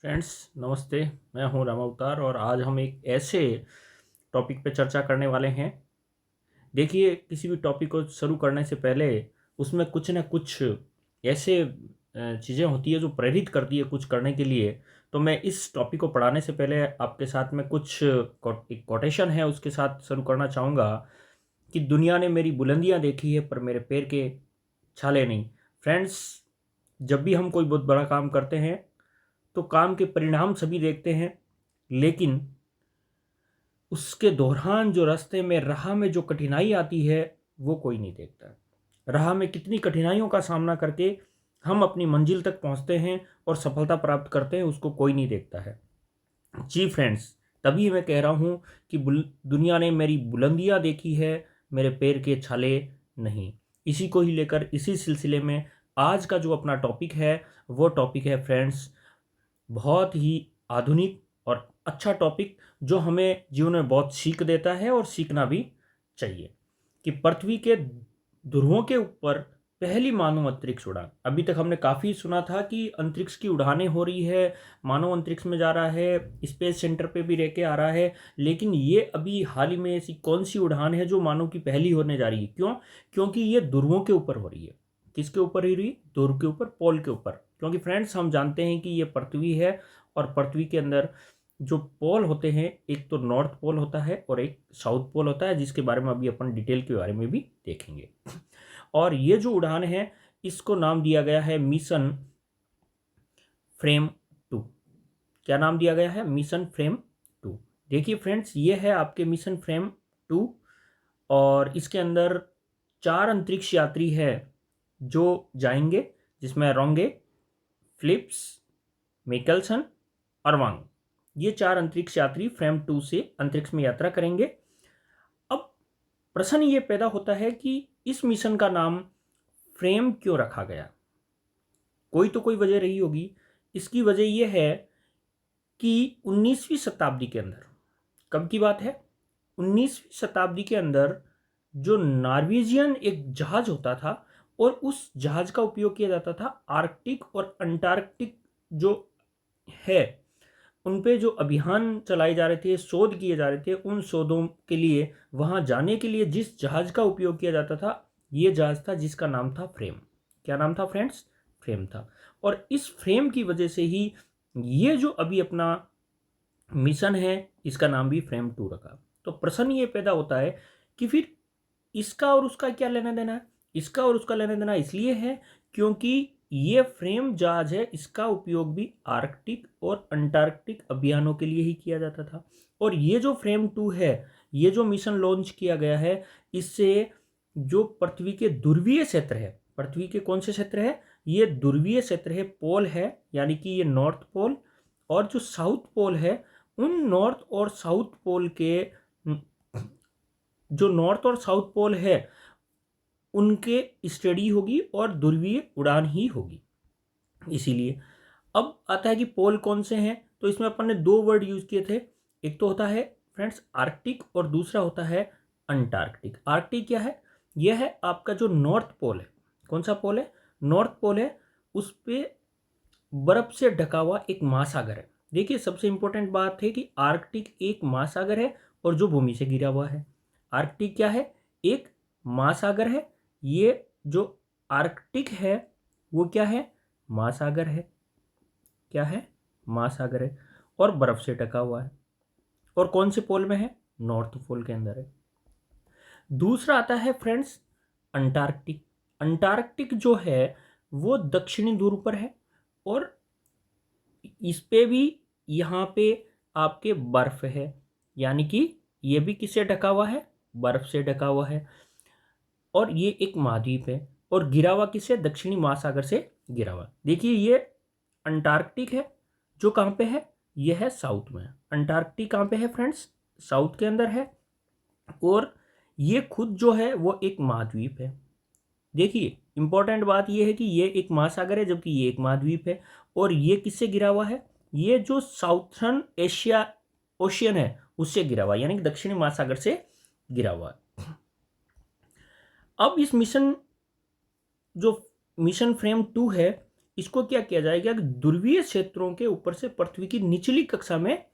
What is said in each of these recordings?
Friends नमस्ते। मैं हूं राम अवतार और आज हम एक ऐसे टॉपिक पे चर्चा करने वाले हैं। देखिए, किसी भी टॉपिक को शुरू करने से पहले उसमें कुछ ना कुछ ऐसे चीज़ें होती है जो प्रेरित करती है कुछ करने के लिए। तो मैं इस टॉपिक को पढ़ाने से पहले आपके साथ में कुछ एक कोटेशन है उसके साथ शुरू करना चाहूँगा कि दुनिया ने मेरी बुलंदियाँ देखी है पर मेरे पैर के छाले नहीं। फ्रेंड्स, जब भी हम कोई बहुत बड़ा काम करते हैं तो काम के परिणाम सभी देखते हैं, लेकिन उसके दौरान जो रास्ते में राह में जो कठिनाई आती है वो कोई नहीं देखता। राह में कितनी कठिनाइयों का सामना करके हम अपनी मंजिल तक पहुंचते हैं और सफलता प्राप्त करते हैं, उसको कोई नहीं देखता है। जी फ्रेंड्स, तभी मैं कह रहा हूँ कि दुनिया ने मेरी बुलंदियाँ देखी है, मेरे पैर के छाले नहीं। इसी को ही लेकर इसी सिलसिले में आज का जो अपना टॉपिक है वो टॉपिक है फ्रेंड्स, बहुत ही आधुनिक और अच्छा टॉपिक जो हमें जीवन में बहुत सीख देता है और सीखना भी चाहिए कि पृथ्वी के ध्रुवों के ऊपर पहली मानव अंतरिक्ष उड़ान। अभी तक हमने काफ़ी सुना था कि अंतरिक्ष की उड़ानें हो रही है, मानव अंतरिक्ष में जा रहा है, स्पेस सेंटर पे भी रह के आ रहा है, लेकिन ये अभी हाल ही में ऐसी कौन सी उड़ान है जो मानव की पहली होने जा रही है? क्यों? क्योंकि ये ध्रुवों के ऊपर हो रही है। किसके ऊपर ही रही? ध्रुव के ऊपर, पोल के ऊपर। क्योंकि फ्रेंड्स, हम जानते हैं कि ये पृथ्वी है और पृथ्वी के अंदर जो पोल होते हैं, एक तो नॉर्थ पोल होता है और एक साउथ पोल होता है, जिसके बारे में अभी अपन डिटेल के बारे में भी देखेंगे। और ये जो उड़ान है इसको नाम दिया गया है मिशन फ्रेम 2। क्या नाम दिया गया है? Mission frame 2। देखिए फ्रेंड्स, ये है आपके मिशन फ्रेम 2 और इसके अंदर 4 अंतरिक्ष यात्री है जो जाएंगे, जिसमें रोंगे, फिलिप्स, मिकेल्सन और वांग। ये 4 अंतरिक्ष यात्री फ्रेम 2 से अंतरिक्ष में यात्रा करेंगे। अब प्रश्न ये पैदा होता है कि इस मिशन का नाम फ्रेम क्यों रखा गया? कोई तो कोई वजह रही होगी। इसकी वजह यह है कि 19वीं शताब्दी के अंदर, कब की बात है? 19वीं शताब्दी के अंदर जो नॉर्वेजियन एक जहाज होता था और उस जहाज का उपयोग किया जाता था आर्कटिक और अंटार्कटिक जो है उन पे जो अभियान चलाए जा रहे थे, शोध किए जा रहे थे, उन शोधों के लिए वहां जाने के लिए जिस जहाज का उपयोग किया जाता था, ये जहाज था जिसका नाम था फ्रेम। क्या नाम था फ्रेंड्स? फ्रेम था। और इस फ्रेम की वजह से ही ये जो अभी अपना मिशन है इसका नाम भी फ्रेम 2 रखा। तो प्रश्न ये पैदा होता है कि फिर इसका और उसका क्या लेना देना है? इसका और उसका लेना देना इसलिए है क्योंकि ये फ्रेम जहाज है, इसका उपयोग भी आर्कटिक और अंटार्कटिक अभियानों के लिए ही किया जाता था। और ये जो फ्रेम 2 है, ये जो मिशन लॉन्च किया गया है, इससे जो पृथ्वी के ध्रुवीय क्षेत्र है, पृथ्वी के कौन से क्षेत्र है? ये ध्रुवीय क्षेत्र है, पोल है, यानी कि ये नॉर्थ पोल और जो साउथ पोल है, उन नॉर्थ और साउथ पोल के जो नॉर्थ और साउथ पोल है उनके स्टडी होगी और ध्रुवीय उड़ान ही होगी। इसीलिए अब आता है कि पोल कौन से हैं, तो इसमें अपन ने 2 वर्ड यूज किए थे। एक तो होता है फ्रेंड्स आर्कटिक और दूसरा होता है अंटार्कटिक। आर्कटिक क्या है? यह है आपका जो नॉर्थ पोल है। कौन सा पोल है? नॉर्थ पोल है। उस पर बर्फ से ढका हुआ एक महासागर है। देखिए, सबसे इंपॉर्टेंट बात है कि आर्कटिक एक महासागर है और जो भूमि से घिरा हुआ है। आर्कटिक क्या है? एक महासागर है। ये जो आर्कटिक है वो क्या है? महासागर है। क्या है? महासागर है और बर्फ से ढका हुआ है। और कौन से पोल में है? नॉर्थ पोल के अंदर है। दूसरा आता है फ्रेंड्स अंटार्कटिक। अंटार्कटिक जो है वो दक्षिणी ध्रुव पर है और इस पे भी यहाँ पे आपके बर्फ है, यानी कि ये भी किससे ढका हुआ है? बर्फ से ढका हुआ है। और ये एक महाद्वीप है और गिरा हुआ किससे? दक्षिणी महासागर से गिरा हुआ। देखिए, ये अंटार्कटिक है जो कहाँ पे है? ये है साउथ में। अंटार्कटिक कहाँ पे है फ्रेंड्स? साउथ के अंदर है। और ये खुद जो है वो एक महाद्वीप है। देखिए, इंपॉर्टेंट बात ये है कि ये एक महासागर है जबकि ये एक महाद्वीप है। और ये किससे गिरा हुआ है? ये जो साउथर्न एशिया ओशियन है उससे गिरा हुआ है, यानी कि दक्षिणी महासागर से गिरा हुआ है। अब इस मिशन जो मिशन फ्रेम 2 है, इसको क्या किया जाएगा कि ध्रुवीय क्षेत्रों के ऊपर से पृथ्वी की निचली कक्षा में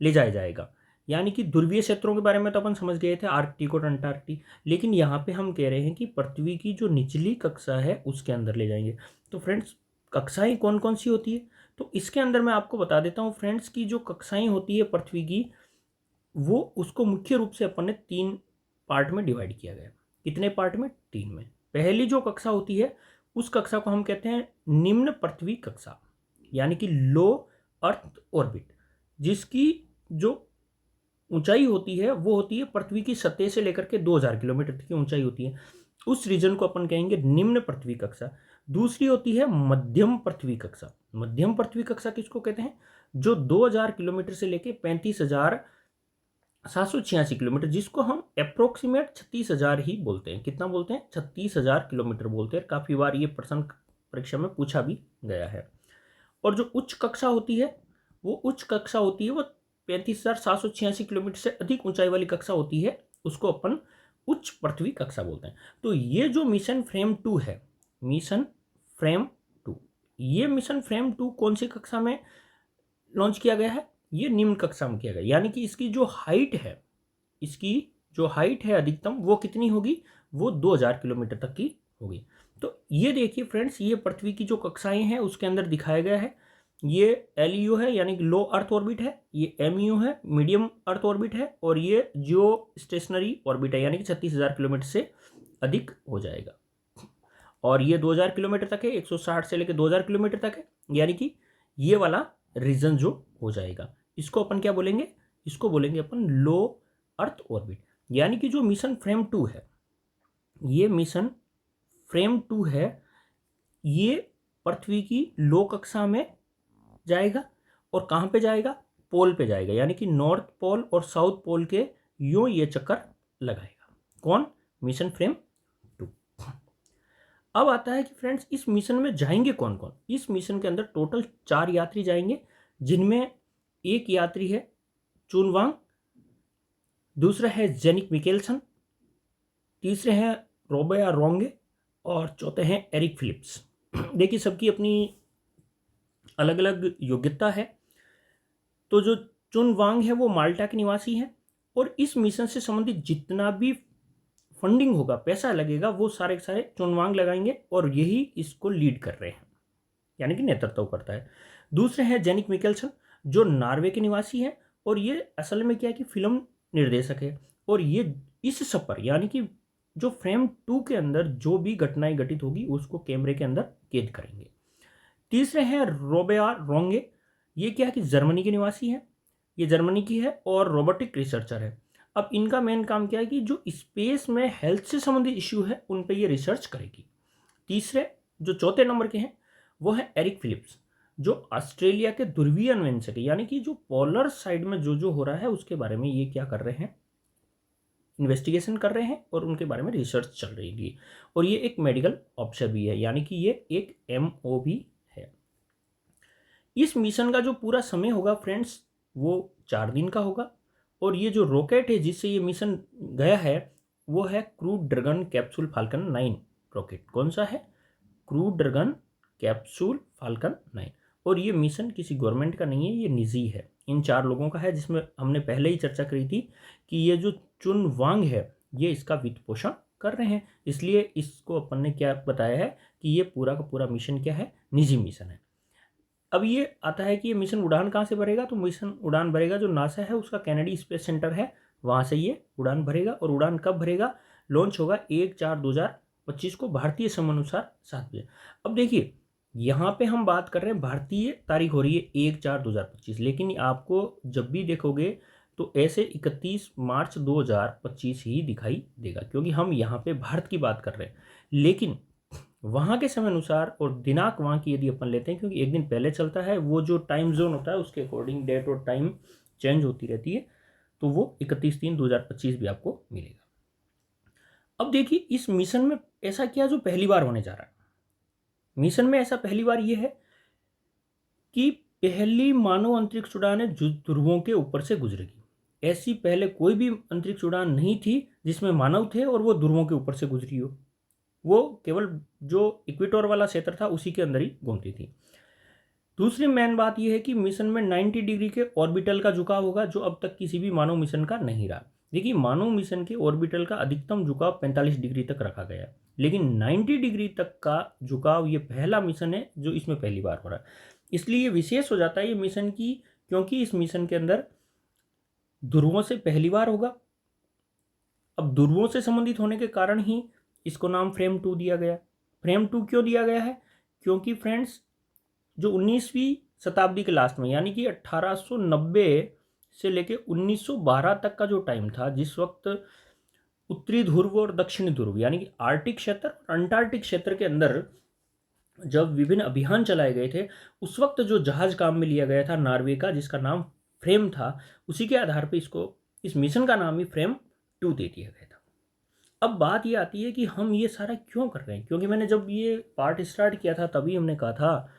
ले जाया जाएगा। यानी कि ध्रुवीय क्षेत्रों के बारे में तो अपन समझ गए थे, आर्कटिक और अंटार्कटिक, लेकिन यहाँ पे हम कह रहे हैं कि पृथ्वी की जो निचली कक्षा है उसके अंदर ले जाएंगे। तो फ्रेंड्स कक्षाएं कौन कौन सी होती है, तो इसके अंदर मैं आपको बता देता हूँ फ्रेंड्स की जो कक्षाएं होती है पृथ्वी की, वो उसको मुख्य रूप से अपन ने 3 पार्ट में डिवाइड किया गया। कितने पार्ट में? 3 में। पहली जो कक्षा होती है उस कक्षा को हम कहते हैं निम्न पृथ्वी कक्षा, यानी कि लो अर्थ ऑर्बिट, जिसकी जो ऊंचाई होती है वो होती है पृथ्वी की सतह से लेकर के 2000 किलोमीटर तक की ऊंचाई होती है। उस रीजन को अपन कहेंगे निम्न पृथ्वी कक्षा। दूसरी होती है मध्यम पृथ्वी कक्षा। मध्यम पृथ्वी कक्षा किसको कहते हैं? जो 2000 किलोमीटर से लेकर 35,786 किलोमीटर, जिसको हम अप्रोक्सीमेट 36,000 ही बोलते हैं। कितना बोलते हैं? 36,000 किलोमीटर बोलते हैं। काफी बार ये प्रश्न परीक्षा में पूछा भी गया है। और जो उच्च कक्षा होती है वो 35,786 किलोमीटर से अधिक ऊंचाई वाली कक्षा होती है, उसको अपन उच्च पृथ्वी कक्षा बोलते हैं। तो ये जो मिशन फ्रेम 2 है, मिशन फ्रेम 2, ये मिशन फ्रेम 2 कौन सी कक्षा में लॉन्च किया गया है? ये निम्न कक्षा में किया गया। यानी कि इसकी जो हाइट है अधिकतम, वो कितनी होगी? वो 2000 किलोमीटर तक की होगी। तो ये देखिए फ्रेंड्स, ये पृथ्वी की जो कक्षाएं हैं उसके अंदर दिखाया गया है। ये LEO है यानी कि लो अर्थ ऑर्बिट है, ये MEO है मीडियम अर्थ ऑर्बिट है, और ये जियो स्टेशनरी ऑर्बिट है यानी कि 36,000 किलोमीटर से अधिक हो जाएगा। और ये 2000 किलोमीटर तक है, 160 से लेकर 2000 किलोमीटर तक है, यानी कि ये वाला रीजन जो हो जाएगा, इसको अपन क्या बोलेंगे? इसको बोलेंगे अपन लो अर्थ ऑर्बिट। यानी कि जो मिशन फ्रेम 2 है, ये मिशन फ्रेम 2 है, ये पृथ्वी की लो कक्षा में जाएगा। और कहाँ पे जाएगा? पोल पे जाएगा, यानी कि नॉर्थ पोल और साउथ पोल के यूं ये चक्कर लगाएगा। कौन? Mission frame 2। अब आता है कि फ्रेंड्स इस मिशन में जाएंगे कौन कौन? इस मिशन के अंदर टोटल 4 यात्री जाएंगे, जिनमें एक यात्री है चुन वांग, दूसरा है जेनिक मिकेल्सन, तीसरे हैं रोबेया रोंगे, और चौथे हैं एरिक फिलिप्स। देखिए सबकी अपनी अलग अलग योग्यता है। तो जो चुन वांग है वो माल्टा के निवासी है, और इस मिशन से संबंधित जितना भी फंडिंग होगा, पैसा लगेगा, वो सारे के सारे चुन वांग लगाएंगे, और यही इसको लीड कर रहे हैं, यानी कि नेतृत्व करता है। दूसरे हैं जेनिक मिकेल्सन, जो नॉर्वे के निवासी है, और ये असल में क्या है कि फिल्म निर्देशक है, और ये इस सफर यानी कि जो फ्रेम 2 के अंदर जो भी घटनाएं घटित होगी उसको कैमरे के अंदर कैद करेंगे। तीसरे हैं रोबेया रोंगे, ये क्या है कि जर्मनी के निवासी है, ये जर्मनी की है और रोबोटिक रिसर्चर है। अब इनका मेन काम क्या है कि जो स्पेस में हेल्थ से संबंधित इश्यू है उन पे ये रिसर्च करेगी। तीसरे जो चौथे नंबर के हैं वो है एरिक फिलिप्स, जो ऑस्ट्रेलिया के ध्रुवीय अन्वेषक है, यानी कि जो पोलर साइड में जो हो रहा है उसके बारे में ये क्या कर रहे हैं? इन्वेस्टिगेशन कर रहे हैं, और उनके बारे में रिसर्च चल रही है। और ये एक मेडिकल ऑफिसर भी है, यानी कि ये एक MO भी है। इस मिशन का जो पूरा समय होगा फ्रेंड्स वो 4 दिन का होगा, और ये जो रॉकेट है जिससे ये मिशन गया है वो है crew dragon capsule falcon 9 rocket. कौन सा है? Crew dragon capsule falcon 9। और ये मिशन किसी गवर्नमेंट का नहीं है, ये निजी है, इन 4 लोगों का है, जिसमें हमने पहले ही चर्चा करी थी कि ये जो चुन वांग है ये इसका वित्त पोषण कर रहे हैं, इसलिए इसको अपन ने क्या बताया है कि ये पूरा का पूरा मिशन क्या है? निजी मिशन है। अब ये आता है कि ये मिशन उड़ान कहाँ से भरेगा? तो मिशन उड़ान भरेगा जो नासा है उसका कैनेडी स्पेस सेंटर है, वहाँ से ये उड़ान भरेगा। और उड़ान कब भरेगा? लॉन्च होगा 1/4/2025 को भारतीय समयानुसार 7 बजे। अब देखिए यहाँ पे हम बात कर रहे हैं भारतीय तारीख हो रही है 1/4/2025, लेकिन आपको जब भी देखोगे तो ऐसे 31 मार्च 2025 ही दिखाई देगा, क्योंकि हम यहाँ पे भारत की बात कर रहे हैं। लेकिन वहाँ के समय अनुसार और दिनांक वहाँ की यदि अपन लेते हैं, क्योंकि एक दिन पहले चलता है, वो जो टाइम जोन होता है उसके अकॉर्डिंग डेट और टाइम चेंज होती रहती है, तो वो 31/3/2025 भी आपको मिलेगा। अब देखिए इस मिशन में ऐसा क्या जो पहली बार होने जा रहा है? मिशन में ऐसा पहली बार ये है कि पहली मानव अंतरिक्ष उड़ान है जो ध्रुवों के ऊपर से गुजरेगी। ऐसी पहले कोई भी अंतरिक्ष उड़ान नहीं थी जिसमें मानव थे और वो ध्रुवों के ऊपर से गुजरी हो। वो केवल जो इक्वेटर वाला क्षेत्र था उसी के अंदर ही घूमती थी। दूसरी मेन बात यह है कि मिशन में 90 डिग्री के ऑर्बिटल का झुकाव होगा, जो अब तक किसी भी मानव मिशन का नहीं रहा। देखिए, मानव मिशन के ऑर्बिटल का अधिकतम झुकाव 45 डिग्री तक रखा गया है, लेकिन 90 डिग्री तक का झुकाव ये पहला मिशन है जो इसमें पहली बार हो रहा है। इसलिए ये विशेष हो जाता है ये मिशन की, क्योंकि इस मिशन के अंदर ध्रुवों से पहली बार होगा। अब ध्रुवों से संबंधित होने के कारण ही इसको नाम फ्रेम 2 दिया गया। फ्रेम 2 क्यों दिया गया है? क्योंकि फ्रेंड्स, जो 19वीं शताब्दी के लास्ट में, यानी कि 1890 से लेके 1912 तक का जो टाइम था, जिस वक्त उत्तरी ध्रुव और दक्षिणी ध्रुव यानी कि आर्कटिक क्षेत्र और अंटार्कटिक क्षेत्र के अंदर जब विभिन्न अभियान चलाए गए थे, उस वक्त जो जहाज काम में लिया गया था नॉर्वे का, जिसका नाम फ्रेम था, उसी के आधार पर इसको, इस मिशन का नाम ही फ्रेम 2 दे दिया गया था। अब बात ये आती है कि हम ये सारा क्यों कर रहे हैं, क्योंकि मैंने जब ये पार्ट स्टार्ट किया था तभी हमने कहा था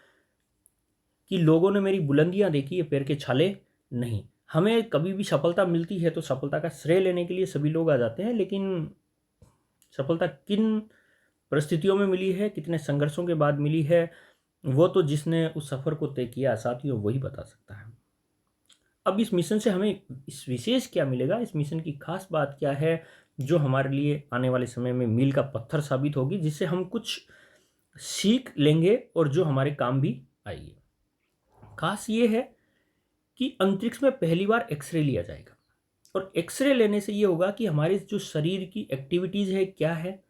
कि लोगों ने मेरी बुलंदियां देखी, ये पैर के छाले नहीं। हमें कभी भी सफलता मिलती है तो सफलता का श्रेय लेने के लिए सभी लोग आ जाते हैं, लेकिन सफलता किन परिस्थितियों में मिली है, कितने संघर्षों के बाद मिली है, वो तो जिसने उस सफ़र को तय किया साथियों, वही बता सकता है। अब इस मिशन से हमें इस विशेष क्या मिलेगा, इस मिशन की खास बात क्या है जो हमारे लिए आने वाले समय में मील का पत्थर साबित होगी, जिससे हम कुछ सीख लेंगे और जो हमारे काम भी आएगी। खास ये है कि अंतरिक्ष में पहली बार एक्सरे लिया जाएगा, और एक्सरे लेने से ये होगा कि हमारे जो शरीर की एक्टिविटीज़ है क्या है,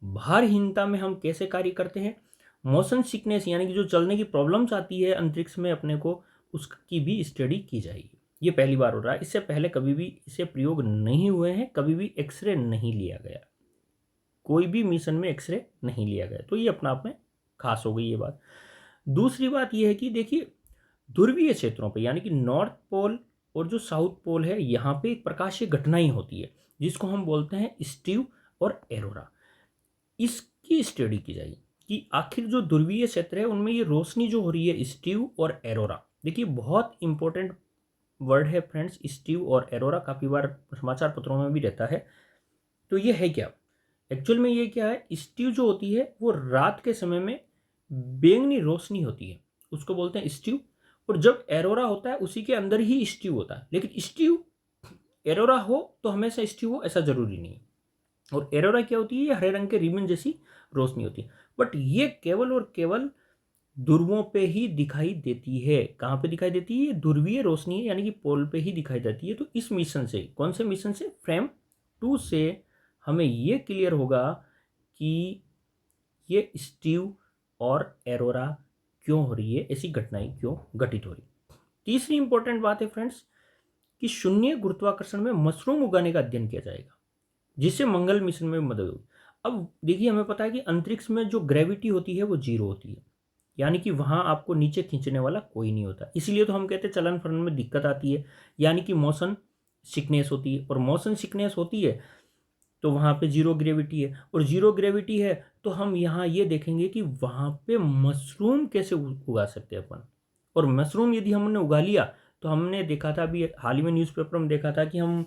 भारहीनता में हम कैसे कार्य करते हैं, मोशन सिकनेस यानी कि जो चलने की प्रॉब्लम्स आती है अंतरिक्ष में अपने को, उसकी भी स्टडी की जाएगी। ये पहली बार हो रहा है, इससे पहले कभी भी इसे प्रयोग नहीं हुए हैं, कभी भी एक्सरे नहीं लिया गया, कोई भी मिशन में एक्सरे नहीं लिया गया, तो ये अपना आप में खास हो गई ये बात। दूसरी बात ये है कि देखिए, ध्रुवीय क्षेत्रों पे यानी कि नॉर्थ पोल और जो साउथ पोल है, यहाँ पे एक प्रकाशीय घटनाएं होती है जिसको हम बोलते हैं स्टीव और एरोरा। इसकी स्टडी की जाएगी कि आखिर जो ध्रुवीय क्षेत्र है उनमें ये रोशनी जो हो रही है, स्टीव और एरोरा। देखिए, बहुत इंपॉर्टेंट वर्ड है फ्रेंड्स, स्टीव और एरोरा, काफ़ी बार समाचार पत्रों में भी रहता है। तो ये है क्या एक्चुअल में, ये क्या है, स्टीव जो होती है वो रात के समय में बैंगनी रोशनी होती है, उसको बोलते हैं स्टीव। और जब एरोरा होता है उसी के अंदर ही स्टीव होता है, लेकिन स्टीव एरोरा हो तो हमेशा स्टीव हो ऐसा जरूरी नहीं। और एरोरा क्या होती है, ये हरे रंग के रिबन जैसी रोशनी होती है, बट ये केवल और केवल ध्रुवों पे ही दिखाई देती है। कहाँ पे दिखाई देती है? ये ध्रुवीय रोशनी है, यानी कि पोल पे ही दिखाई देती है। तो इस मिशन से, कौन से मिशन से, फ्रेम 2 से हमें ये क्लियर होगा कि ये स्टीव और एरोरा क्यों हो रही है, ऐसी घटनाएं क्यों घटित हो रही। तीसरी इंपॉर्टेंट बात है फ्रेंड्स कि शून्य गुरुत्वाकर्षण में मशरूम उगाने का अध्ययन किया जाएगा, जिससे मंगल मिशन में मदद होगी। अब देखिए, हमें पता है कि अंतरिक्ष में जो ग्रेविटी होती है वो 0 होती है, यानी कि वहाँ आपको नीचे खींचने वाला कोई नहीं होता। इसीलिए तो हम कहते हैं चलन फलन में दिक्कत आती है, यानी कि मोशन सिकनेस होती है। और मोशन सिकनेस होती है तो वहाँ पे 0 ग्रेविटी है, और 0 ग्रेविटी है तो हम यहाँ ये देखेंगे कि वहाँ पे मशरूम कैसे उगा सकते हैं अपन। और मशरूम यदि हमने उगा लिया तो हमने देखा था, अभी हाल ही में न्यूज़पेपर में देखा था कि हम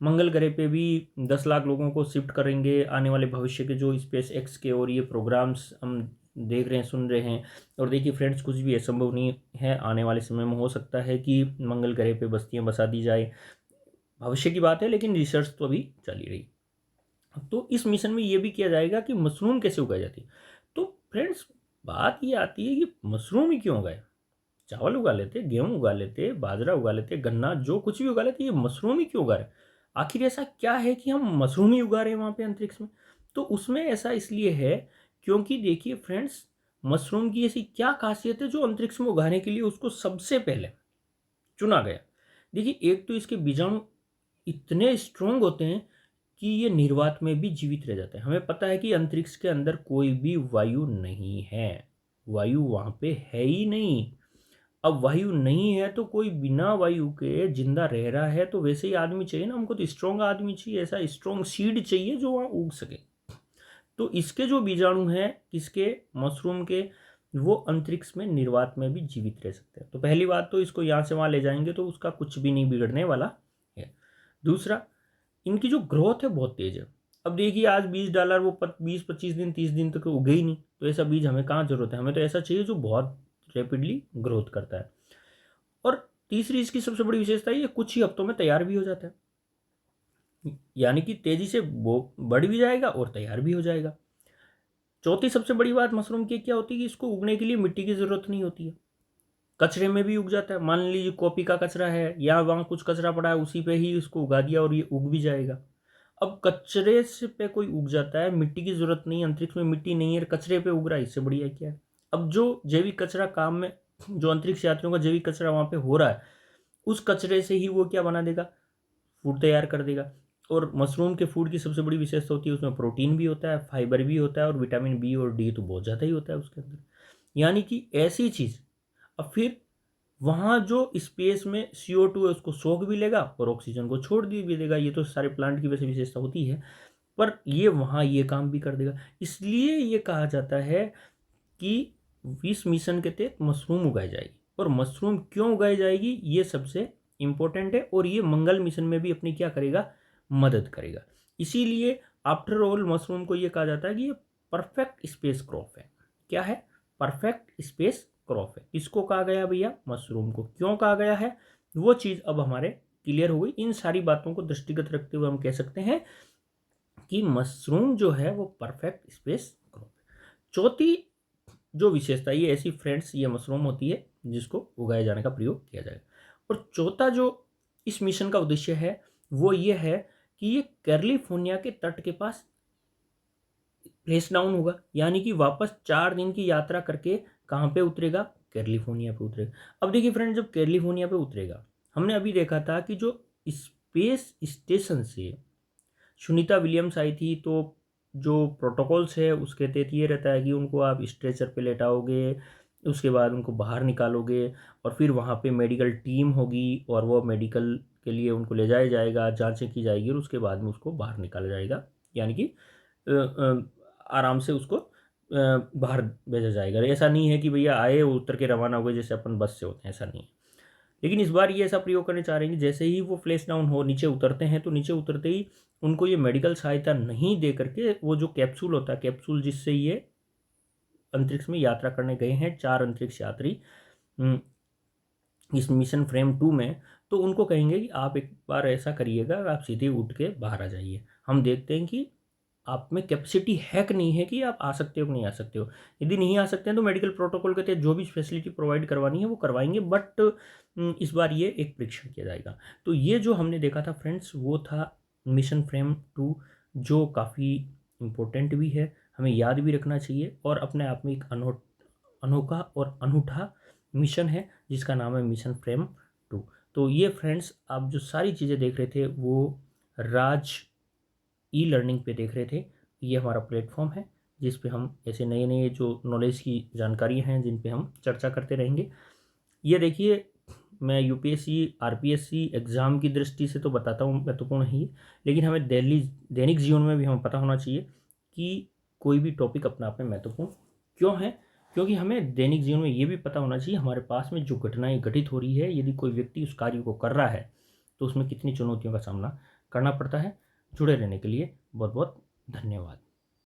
मंगल ग्रह पे भी 10 लाख लोगों को शिफ्ट करेंगे आने वाले भविष्य के जो स्पेस एक्स के, और ये प्रोग्राम्स हम देख रहे हैं, सुन रहे हैं। और देखिए फ्रेंड्स, कुछ भी असंभव नहीं है, आने वाले समय में हो सकता है कि मंगल ग्रह पे बस्तियां बसा दी जाए, भविष्य की बात है, लेकिन रिसर्च तो अभी चल ही रही। तो इस मिशन में ये भी किया जाएगा कि मशरूम कैसे उगाई जाती है। तो फ्रेंड्स, बात ये आती है कि मशरूम ही क्यों उगाए, चावल उगा लेते, गेहूँ उगा लेते, बाजरा उगा लेते, गन्ना, जो कुछ भी उगा लेते, ये मशरूम ही क्यों उगा रहे। आखिर ऐसा क्या है कि हम मशरूम ही उगा रहे हैं वहाँ पे अंतरिक्ष में। तो उसमें ऐसा इसलिए है क्योंकि देखिए फ्रेंड्स, मशरूम की ऐसी क्या खासियत है जो अंतरिक्ष में उगाने के लिए उसको सबसे पहले चुना गया। देखिए, एक तो इसके बीजाणु इतने स्ट्रोंग होते हैं कि ये निर्वात में भी जीवित रह जाते हैं। हमें पता है कि अंतरिक्ष के अंदर कोई भी वायु नहीं है, वायु वहाँ पे है ही नहीं। अब वायु नहीं है तो कोई बिना वायु के जिंदा रह रहा है, तो वैसे ही आदमी चाहिए ना हमको, तो स्ट्रोंग आदमी चाहिए, ऐसा स्ट्रोंग सीड चाहिए जो वहाँ उग सके। तो इसके जो बीजाणु हैं, किसके, मशरूम के, वो अंतरिक्ष में निर्वात में भी जीवित रह सकते हैं। तो पहली बात तो इसको यहाँ से वहाँ ले जाएंगे तो उसका कुछ भी नहीं बिगड़ने वाला है। दूसरा, इनकी जो ग्रोथ है बहुत तेज है। अब देखिए आज बीज डाला, वो 20-25 दिन 30 दिन तक उगे ही नहीं, तो ऐसा बीज हमें कहाँ जरूरत है, हमें तो ऐसा चाहिए जो बहुत रैपिडली ग्रोथ करता है। और तीसरी इसकी सबसे बड़ी विशेषता ये कुछ ही हफ्तों में तैयार भी हो जाता है, यानी कि तेजी से वो बढ़ भी जाएगा और तैयार भी हो जाएगा। चौथी सबसे बड़ी बात मशरूम की क्या होती है कि इसको उगने के लिए मिट्टी की जरूरत नहीं होती है, कचरे में भी उग जाता है। मान लीजिए कॉपी का कचरा है या वहाँ कुछ कचरा पड़ा है, उसी पे ही इसको उगा दिया और ये उग भी जाएगा। अब कचरे से पे कोई उग जाता है, मिट्टी की जरूरत नहीं है, अंतरिक्ष में मिट्टी नहीं है, कचरे पे उग रहा है, इससे बढ़िया क्या है। अब जो जैविक कचरा काम में, जो अंतरिक्ष यात्रियों का जैविक कचरा वहाँ पे हो रहा है, उस कचरे से ही वो क्या बना देगा, फूड तैयार कर देगा। और मशरूम के फूड की सबसे बड़ी विशेषता होती है उसमें प्रोटीन भी होता है, फाइबर भी होता है और विटामिन बी और डी तो बहुत ज़्यादा ही होता है उसके अंदर। यानी कि ऐसी चीज़, अब फिर वहाँ जो स्पेस में CO2 है उसको सोख भी लेगा और ऑक्सीजन को छोड़ भी देगा। ये तो सारे प्लांट की वैसे विशेषता होती है, पर ये वहाँ ये काम भी कर देगा। इसलिए ये कहा जाता है कि इस मिशन के तहत मशरूम उगाई जाएगी। और मशरूम क्यों उगाई जाएगी ये सबसे इम्पोर्टेंट है, और ये मंगल मिशन में भी अपनी क्या करेगा, मदद करेगा। इसीलिए आफ्टर ऑल मशरूम को ये कहा जाता है कि ये परफेक्ट स्पेस क्रॉप है। क्या है, परफेक्ट स्पेस क्रॉप है। किसको कहा गया भैया, मशरूम को। क्यों कहा गया है वो चीज़ अब हमारे क्लियर हो गई। इन सारी बातों को दृष्टिगत रखते हुए हम कह सकते हैं कि मशरूम जो है वो परफेक्ट स्पेस क्रॉप है। चौथी जो विशेषता, ये ऐसी फ्रेंड्स ये मशरूम होती है जिसको उगाए जाने का प्रयोग किया जाएगा। और चौथा जो इस मिशन का उद्देश्य है वो ये है कि ये कैलिफोर्निया के तट के पास प्लेस डाउन होगा, यानी कि वापस 4 दिन की यात्रा करके कहाँ पे उतरेगा, कैलिफोर्निया पे उतरेगा। अब देखिए फ्रेंड, जब कैलिफोर्निया पे उतरेगा, हमने अभी देखा था कि जो स्पेस स्टेशन से सुनीता विलियम्स आई थी, तो जो प्रोटोकॉल्स है उसके तहत ये रहता है कि उनको आप स्ट्रेचर पे लेटाओगे, उसके बाद उनको बाहर निकालोगे और फिर वहाँ पे मेडिकल टीम होगी और वो मेडिकल के लिए उनको ले जाया जाएगा, जांचें की जाएगी और उसके बाद में उसको बाहर निकाला जाएगा, यानी कि आराम से उसको बाहर भेजा जाएगा। ऐसा नहीं है कि भैया आए उतर के रवाना हो गए जैसे अपन बस से होते हैं, ऐसा नहीं है। लेकिन इस बार ये ऐसा प्रयोग करने चाह रहे हैं कि जैसे ही वो फ्लैश डाउन हो नीचे उतरते हैं, तो नीचे उतरते ही उनको ये मेडिकल सहायता नहीं दे करके वो जो कैप्सूल होता है, कैप्सूल जिससे ये अंतरिक्ष में यात्रा करने गए हैं 4 अंतरिक्ष यात्री इस मिशन फ्रेम 2 में, तो उनको कहेंगे कि आप एक बार ऐसा करिएगा, आप सीधे उठ के बाहर आ जाइए, हम देखते हैं कि आप में कैपेसिटी है कि नहीं है कि आप आ सकते हो कि नहीं आ सकते हो। यदि नहीं आ सकते हैं तो मेडिकल प्रोटोकॉल के तहत जो भी फैसिलिटी प्रोवाइड करवानी है वो करवाएंगे, बट इस बार ये एक परीक्षण किया जाएगा। तो ये जो हमने देखा था फ्रेंड्स वो था मिशन फ्रेम 2, जो काफ़ी इम्पोर्टेंट भी है, हमें याद भी रखना चाहिए और अपने आप में एक अनोखा और अनूठा मिशन है जिसका नाम है मिशन फ्रेम 2। तो ये फ्रेंड्स आप जो सारी चीज़ें देख रहे थे वो राज ई लर्निंग पे देख रहे थे। ये हमारा प्लेटफॉर्म है जिस पे हम ऐसे नए नए जो नॉलेज की जानकारियाँ हैं जिन पे हम चर्चा करते रहेंगे। ये देखिए, मैं यूपीएससी आरपीएससी एग्ज़ाम की दृष्टि से तो बताता हूँ महत्वपूर्ण है ये, लेकिन हमें दैनिक जीवन में भी हमें पता होना चाहिए कि कोई भी टॉपिक अपने आप में महत्वपूर्ण क्यों है, क्योंकि हमें दैनिक जीवन में ये भी पता होना चाहिए हमारे पास में जो घटनाएं घटित हो रही है, यदि कोई व्यक्ति उस कार्य को कर रहा है तो उसमें कितनी चुनौतियों का सामना करना पड़ता है। जुड़े रहने के लिए बहुत बहुत धन्यवाद।